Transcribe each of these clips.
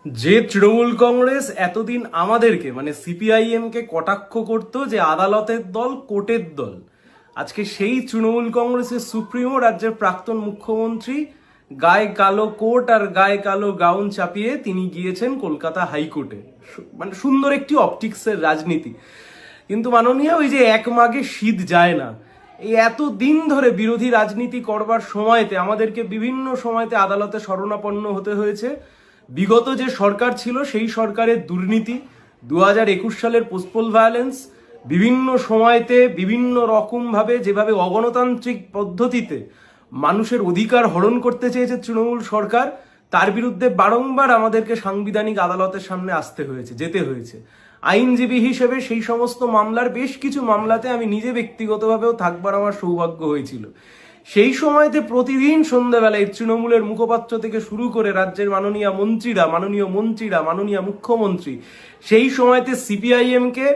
যে তৃণমূল কংগ্রেস এতদিন আমাদেরকে মানে সিপিআইএম কে কটাক্ষ করতো যে আদালতের দল কোর্টের দল, আজকে সেই তৃণমূল কংগ্রেসের সুপ্রিমো রাজ্যের প্রাক্তন মুখ্যমন্ত্রী গায়ে কালো কোট আর গায়ে কালো গাউন চাপিয়ে তিনি গিয়েছেন কলকাতা হাইকোর্টে। মানে সুন্দর একটি অপটিক্সের রাজনীতি। কিন্তু মাননীয়, ওই যে এক মাঘে শীত যায় না, এই এত দিন ধরে বিরোধী রাজনীতি করবার সময়তে আমাদেরকে বিভিন্ন সময়তে আদালতে শরণাপন্ন হতে হয়েছে। বিগত যে সরকার ছিল সেই সরকারের দুর্নীতি, 2021 সালের পোস্টপোল ভায়োলেন্স, বিভিন্ন সময়তে বিভিন্ন রকম ভাবে যেভাবে অগণতান্ত্রিক পদ্ধতিতে মানুষের অধিকার হরণ করতে চেয়েছে তৃণমূল সরকার, তার বিরুদ্ধে বারংবার আমাদেরকে সাংবিধানিক আদালতের সামনে আসতে হয়েছে, যেতে হয়েছে। আইনজীবী হিসেবে সেই সমস্ত মামলার বেশ কিছু মামলাতে আমি নিজে ব্যক্তিগতভাবেও থাকবার আমার সৌভাগ্য হয়েছিল। সেই সময়তে প্রতিদিন সন্ধ্যাবেলায় তৃণমূলের মুখপাত্র থেকে শুরু করে রাজ্যের মাননীয় মন্ত্রীরা, মাননীয় মুখ্যমন্ত্রী সেই সময়তে সিপিআইএম কে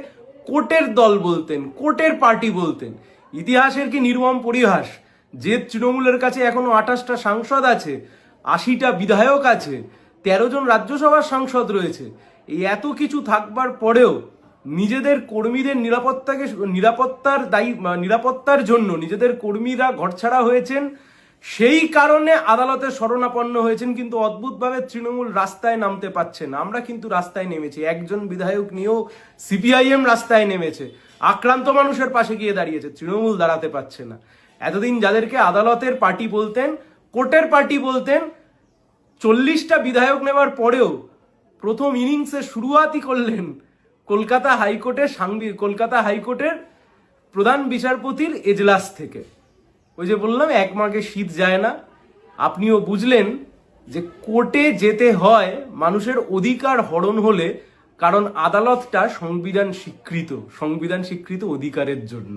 কোর্টের দল বলতেন, কোর্টের পার্টি বলতেন। ইতিহাসের কি নির্মম পরিহাস যে তৃণমূলের কাছে এখনো 28টা সাংসদ আছে, 80টা বিধায়ক আছে, 13 জন রাজ্যসভার সাংসদ রয়েছে। এই এত কিছু থাকবার পরেও নিজেদের কর্মীদের নিরাপত্তার জন্য নিজেদের কর্মীরা ঘরছাড়া হয়েছেন, সেই কারণে আদালতে শরণাপন্ন হয়েছেন। কিন্তু অদ্ভুতভাবে তৃণমূল রাস্তায় নামতে পারছে না। আমরা কিন্তু রাস্তায় নেমেছি, একজন বিধায়ক নিয়েও সিপিআইএম রাস্তায় নেমেছে, আক্রান্ত মানুষের পাশে গিয়ে দাঁড়িয়েছে। তৃণমূল দাঁড়াতে পারছে না। এতদিন যাদেরকে আদালতের পার্টি বলতেন, কোর্টের পার্টি বলতেন, 40টা বিধায়ক নেওয়ার পরেও প্রথম ইনিংসে শুরুয়াতই করলেন কলকাতা হাইকোর্টের প্রধান বিচারপতির এজলাস থেকে। ওই যে বললাম এক মাঘে শীত যায় না, আপনিও বুঝলেন যে কোর্টে যেতে হয় মানুষের অধিকার হরণ হলে, কারণ আদালতটা সংবিধান স্বীকৃত অধিকারের জন্য।